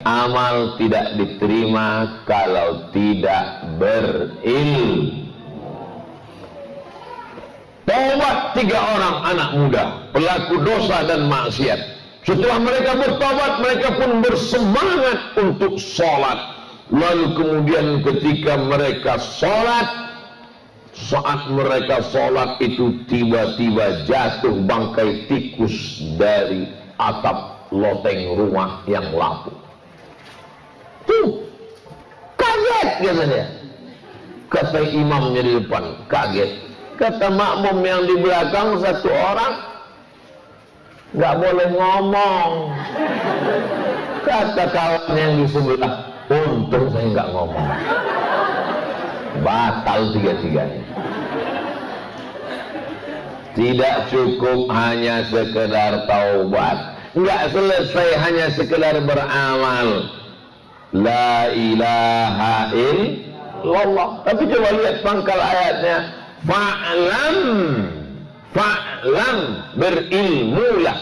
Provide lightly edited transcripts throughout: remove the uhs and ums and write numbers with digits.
Amal tidak diterima kalau tidak berilmu. Taubat 3 orang anak muda pelaku dosa dan maksiat. Setelah mereka bertobat, mereka pun bersemangat untuk sholat. Lalu kemudian ketika mereka sholat, saat mereka sholat itu tiba-tiba jatuh bangkai tikus dari atap loteng rumah yang lapuk. Tuh, kaget katanya. Kata imamnya di depan, kaget. Kata makmum yang di belakang, 1 orang nggak boleh ngomong. Kata kawan yang di sebelah, untung saya nggak ngomong. Batal 3-tiganya. Tidak cukup hanya sekedar taubat, nggak selesai hanya sekedar beramal. La ilaha illallah. Tapi coba lihat pangkal ayatnya. Fa'lam, berilmulah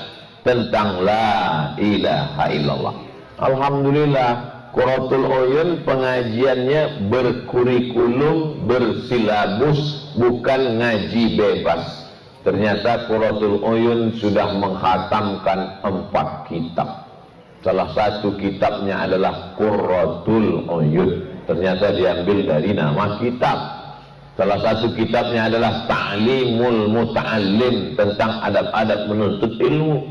tentang la ilaha illallah. Alhamdulillah, Qurratul Uyun pengajiannya berkurikulum, bersilabus, bukan ngaji bebas. Ternyata Qurratul Uyun sudah menghatamkan 4 kitab. Salah satu kitabnya adalah Qurratul Uyun. Ternyata diambil dari nama kitab. Salah satu kitabnya adalah Ta'limul Muta'allim, tentang adab-adab menuntut ilmu.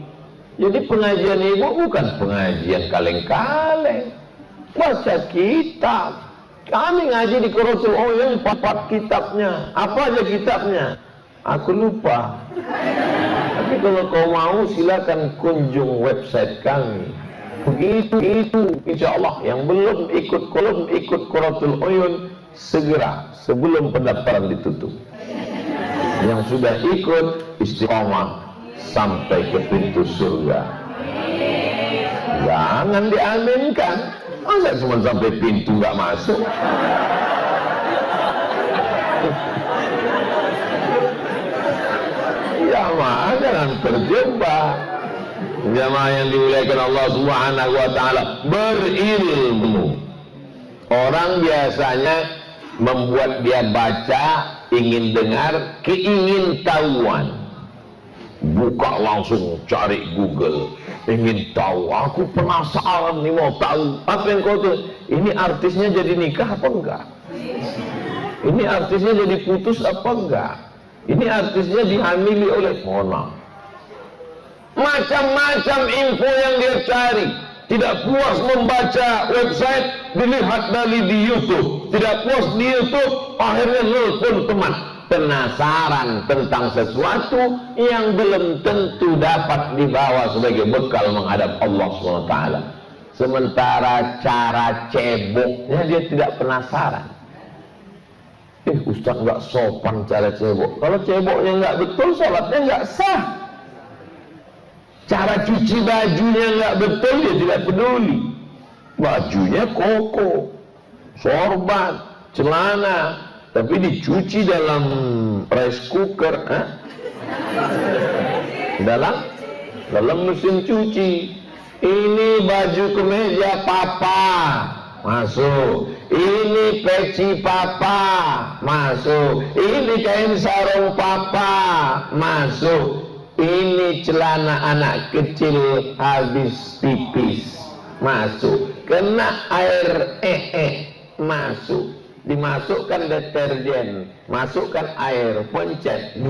Jadi pengajian ibu bukan pengajian kaleng-kaleng. Baca kitab. Kami ngaji di Qurratul Uyun 4 kitabnya. Apa aja kitabnya? Aku lupa. Tapi kalau kau mau silakan kunjung website kami. Begitu insya Allah. Yang belum ikut Qurratul Uyun, segera sebelum pendaftaran ditutup. Yang sudah ikut istiqomah sampai ke pintu surga. Jangan diaminkan. Masa cuma sampai pintu nggak masuk? Jamaah jangan terjebak. Jamaah yang dimuliakan Allah Subhanahu wa taala, berilmu. Orang biasanya membuat dia baca, ingin dengar, keingin tahuan. Buka langsung cari Google, ingin tahu, aku penasaran nih, mau tahu apa yang kau tuh. Ini artisnya jadi nikah apa enggak? Ini artisnya jadi putus apa enggak? Ini artisnya dihamili oleh Mona. Macam-macam info yang dia cari. Tidak puas membaca website, dilihat dari di YouTube. Tidak puas di YouTube, akhirnya nelpon teman. Penasaran tentang sesuatu yang belum tentu dapat dibawa sebagai bekal menghadap Allah SWT. Sementara cara ceboknya dia tidak penasaran. Ustaz nggak sopan cara cebok. Kalau ceboknya nggak betul, sholatnya nggak sah. Cara cuci bajunya nggak betul, dia tidak peduli. Bajunya koko, sorban, celana, tapi dicuci dalam rice cooker, dalam mesin cuci. Ini baju kemeja papa, masuk. Ini peci papa, masuk. Ini kain sarung papa, masuk. Ini celana anak kecil habis pipis, masuk. Kena air masuk. Dimasukkan deterjen, masukkan air, pencet.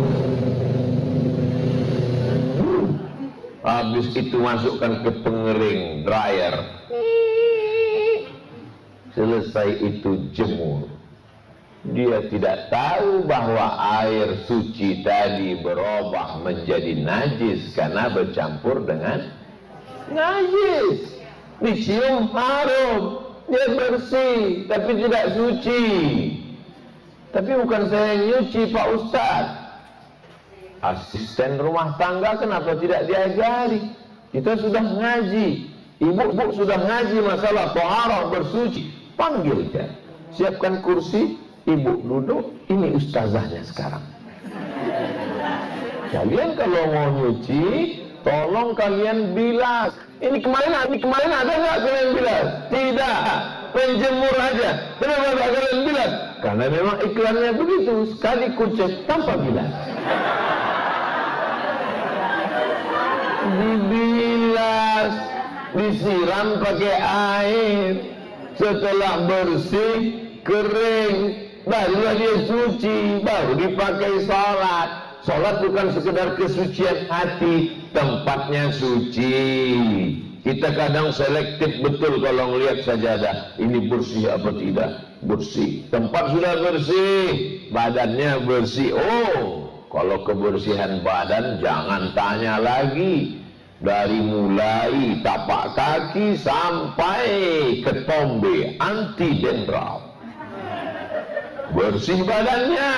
Habis itu masukkan ke pengering, dryer. Selesai itu jemur. Dia tidak tahu bahwa air suci tadi berubah menjadi najis karena bercampur dengan najis. Dicium harum, dia bersih tapi tidak suci. Tapi bukan saya yang nyuci, Pak Ustadz. Asisten rumah tangga kenapa tidak diajari? Kita sudah ngaji, ibu sudah ngaji masalah toharah bersuci. Panggil dia, siapkan kursi, ibu duduk, ini ustazahnya sekarang. Kalian kalau mau nyuci, tolong kalian bilas. Ini kemarin ada nggak kalian bilas? Tidak, penjemur aja. Kenapa nggak kalian bilas? Karena memang iklannya begitu, sekali kucek tanpa bilas. Dibilas, disiram pakai air, setelah bersih, kering, barulah dia suci, baru dipakai sholat. Sholat bukan sekedar kesucian hati, tempatnya suci. Kita kadang selektif betul kalau melihat sajadah, ini bersih apa tidak? Bersih. Tempat sudah bersih, badannya bersih. Oh, kalau kebersihan badan jangan tanya lagi. Dari mulai tapak kaki sampai ke tombe, anti dandruff. Bersih badannya.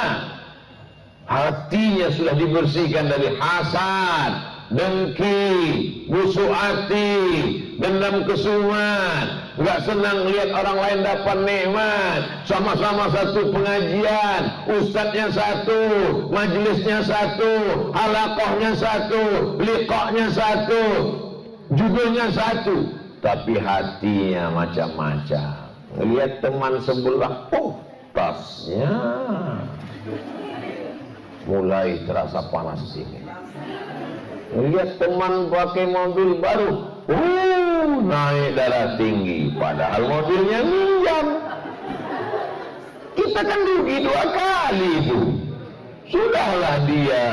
Hatinya sudah dibersihkan dari hasad, dengki, busuk hati, dendam kesumat, nggak senang lihat orang lain dapat nikmat. Sama-sama satu pengajian, ustadznya satu, majelisnya satu, halaqahnya satu, liqa'nya satu, judulnya satu, tapi hatinya macam-macam. Lihat teman sebelah, oh tasnya mulai terasa panas dingin. Lihat teman pakai mobil baru, naik darah tinggi, padahal mobilnya minjam. Kita kan rugi 2 kali itu. Sudahlah dia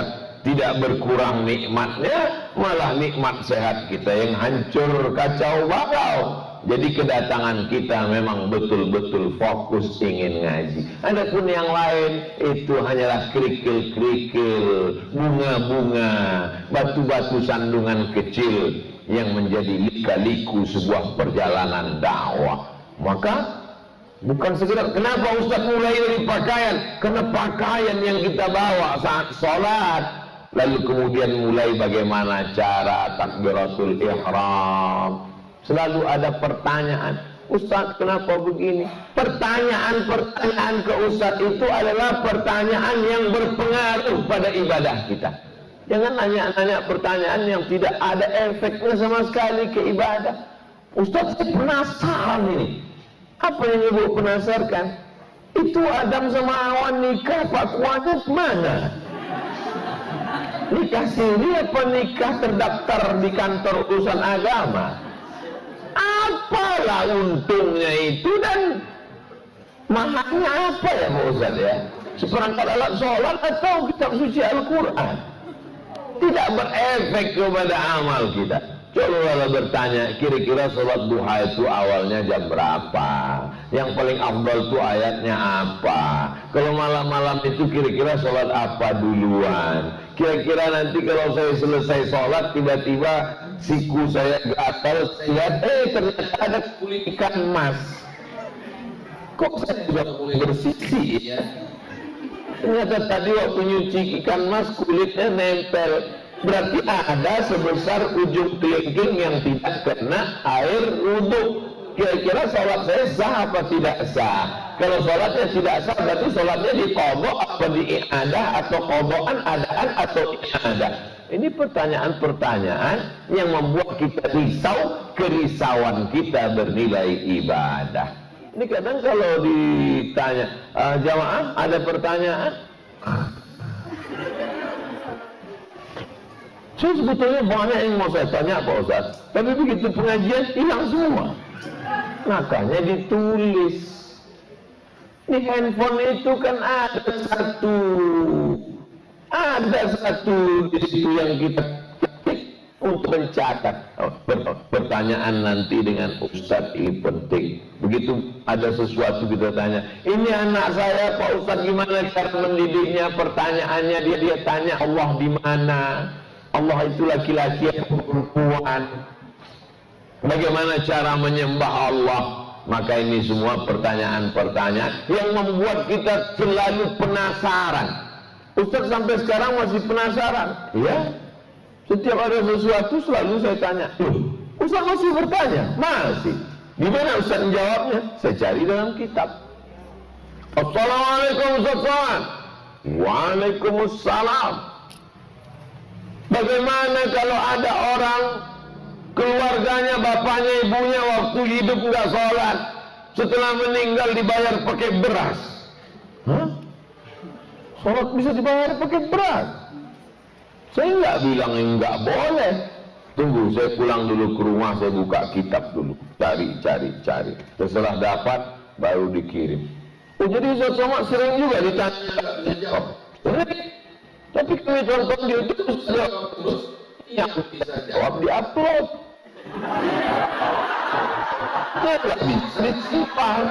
tidak berkurang nikmatnya, malah nikmat sehat kita yang hancur kacau balau. Jadi kedatangan kita memang betul-betul fokus ingin ngaji. Adapun yang lain itu hanyalah kerikil-kerikil, bunga-bunga, batu-batu sandungan kecil yang menjadi lika-liku sebuah perjalanan dakwah. Maka bukan sekedar, kenapa Ustaz mulai dari pakaian? Karena pakaian yang kita bawa saat sholat. Lalu kemudian mulai bagaimana cara takbiratul ihram. Selalu ada pertanyaan, Ustaz kenapa begini? Pertanyaan-pertanyaan ke Ustaz itu adalah pertanyaan yang berpengaruh pada ibadah kita. Jangan nanya-nanya pertanyaan yang tidak ada efeknya sama sekali ke ibadah. Ustaz saya penasaran ini. Apa yang ibu penasaran? Itu Adam sama Hawa nikah, fatwanya mana? Nikah siri apa nikah terdaftar di kantor urusan agama? Apalah untungnya itu dan mahalnya apa ya Pak Ustaz ya? Seperangkat alat sholat atau kitab suci Al-Quran? Tidak berefek kepada amal kita. Coba bertanya, kira-kira sholat duha itu awalnya jam berapa? Yang paling afdal itu ayatnya apa? Kalau malam-malam itu kira-kira sholat apa duluan? Kira-kira nanti kalau saya selesai sholat tiba-tiba siku saya gatal, saya lihat ternyata ada kulit ikan mas. Kok saya sudah mulai bersisi ya? Ternyata tadi waktu nyuci ikan mas kulitnya nempel. Berarti ada sebesar ujung kelingking yang tidak kena air wudhu. Kira-kira sholat saya sah apa tidak sah? Kalau sholatnya tidak sah, berarti sholatnya diqadha apa diiadah, atau qadhaan, adaan atau iadah. Ini pertanyaan-pertanyaan yang membuat kita risau, kerisauan kita bernilai ibadah. Ini kadang kalau ditanya, jamaah ada pertanyaan? Saya sebetulnya banyak yang mau saya tanya Pak Ustaz, tapi begitu pengajian hilang semua. Makanya ditulis. Di handphone itu kan ada satu di situ yang kita ketik untuk mencatat. Pertanyaan nanti dengan Ustaz ini penting. Begitu ada sesuatu kita tanya, ini anak saya Pak Ustaz gimana cara mendidiknya? Pertanyaannya dia tanya Allah di mana? Allah itu laki-laki atau perempuan? Bagaimana cara menyembah Allah? Maka ini semua pertanyaan-pertanyaan yang membuat kita selalu penasaran. Ustaz sampai sekarang masih penasaran. Ya, setiap ada sesuatu selalu saya tanya. Ustaz masih bertanya? Masih. Gimana Ustaz menjawabnya? Saya cari dalam kitab. Assalamualaikum Ustaz. Waalaikumsalam. Bagaimana kalau ada orang keluarganya, bapaknya, ibunya waktu hidup nggak sholat, setelah meninggal dibayar pakai beras? Hah? Sholat bisa dibayar pakai beras? Saya nggak bilang nggak boleh. Tunggu, saya pulang dulu ke rumah, saya buka kitab dulu, cari. Setelah dapat, baru dikirim. Oh, jadi Ustaz Somad sering juga ditanya jawab. Tapi kami tonton di YouTube terus yang bisa jawab di-upload. Ya nggak bisa disimpan.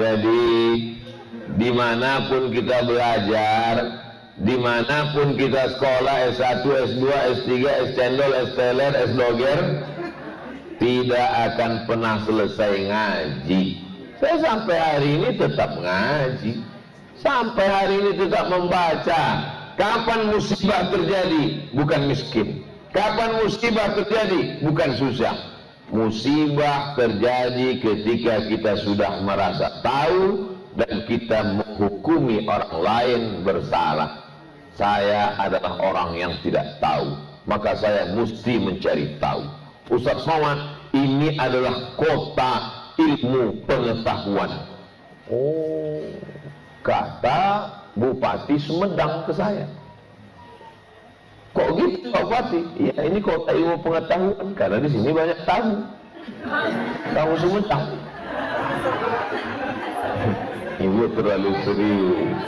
Jadi dimanapun kita belajar, dimanapun kita sekolah S1, S2, S3, S-Cendol, S-Teler, S-Doger, tidak akan pernah selesai ngaji. Saya sampai hari ini tetap ngaji, sampai hari ini tetap membaca. Kapan musibah terjadi? Bukan miskin. Kapan musibah terjadi? Bukan susah. Musibah terjadi ketika kita sudah merasa tahu dan kita menghukumi orang lain bersalah. Saya adalah orang yang tidak tahu, maka saya mesti mencari tahu. Ustaz Somad, ini adalah kota ilmu pengetahuan. Oh, kata Bupati Sumedang ke saya. Kok gitu Pak Bupati? Ya, ini kota ilmu pengetahuan karena di sini banyak tamu Sumedang. Ibu terlalu serius.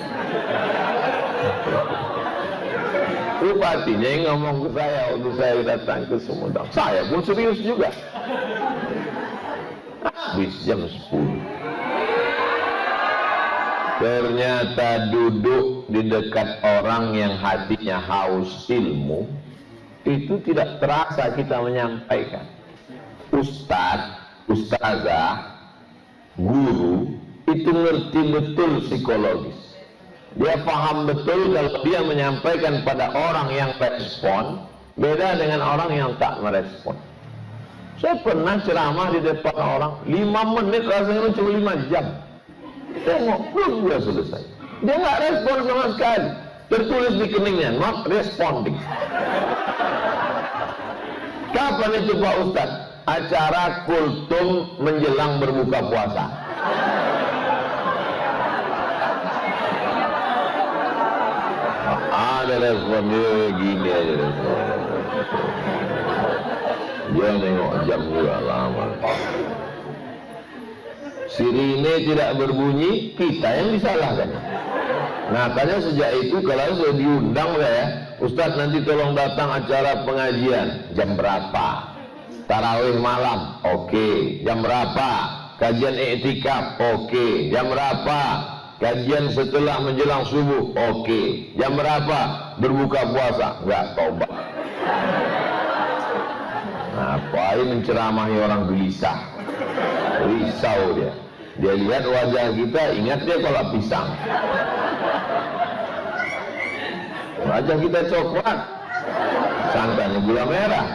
Bupatinya yang ngomong ke saya waktu saya datang ke Sumedang. Saya pun serius juga. Habis jam 10. Ternyata duduk di dekat orang yang hatinya haus ilmu, itu tidak terasa kita menyampaikan. Ustadz, ustazah, guru, itu ngerti betul psikologis. Dia paham betul kalau dia menyampaikan pada orang yang respon, beda dengan orang yang tak merespon. Saya pernah ceramah di depan orang 5 menit, rasanya cuma 5 jam. Tengok, belum juga selesai. Dia nggak respon sama sekali. Tertulis di keningnya, not responding. Kapan itu Pak Ustadz? Acara kultum menjelang berbuka puasa. Ada responnya gini aja respon. Dia nengok jam juga lama. Sirine tidak berbunyi, kita yang disalahkan. Makanya sejak itu kalau saya diundang saya, Ustadz nanti tolong datang acara pengajian. Jam berapa? Tarawih malam, oke. Jam berapa? Kajian iktikaf, oke. Jam berapa? Kajian setelah menjelang subuh, oke. Jam berapa? Berbuka puasa, nggak tobat. Ngapain menceramahi orang gelisah? Risau dia. Dia lihat wajah kita, ingat dia kolak pisang. Wajah kita coklat, santannya gula merah.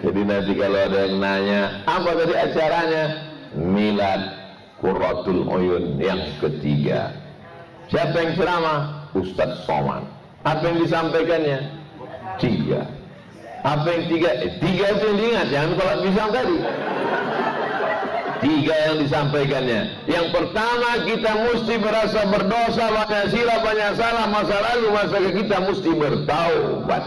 Jadi nanti kalau ada yang nanya, apa tadi acaranya? Milad Qurratul Uyun yang ketiga. Siapa yang ceramah? Ustaz Somad. Apa yang disampaikannya? 3. Apa yang 3? 3 itu yang diingat, jangan kolak pisang tadi. 3 yang disampaikannya. Yang pertama, kita mesti merasa berdosa, banyak silap, banyak salah masa lalu, masa kita mesti bertaubat.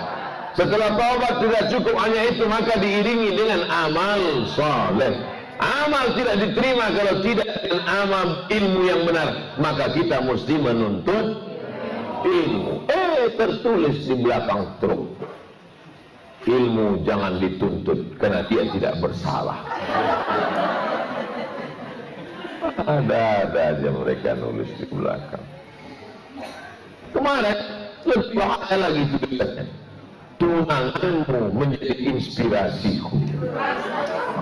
Setelah taubat tidak cukup hanya itu, maka diiringi dengan amal saleh. Amal tidak diterima kalau tidak dengan amal ilmu yang benar, maka kita mesti menuntut ilmu. Tertulis di belakang truk, ilmu jangan dituntut karena dia tidak bersalah. Ada aja mereka nulis di belakang. Kemarin lebih bahaya lagi tulisannya, tunanganmu menjadi inspirasiku.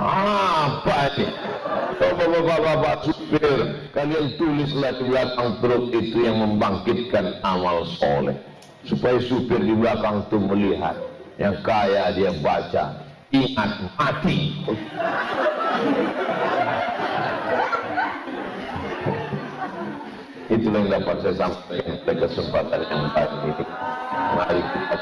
Apa ini? Coba bapak-bapak supir, kalian tulislah di belakang truk itu yang membangkitkan amal soleh, supaya supir di belakang itu melihat. Yang kaya dia baca, ingat mati. Itulah yang dapat saya sampaikan pada kesempatan yang tadi ini. Mari kita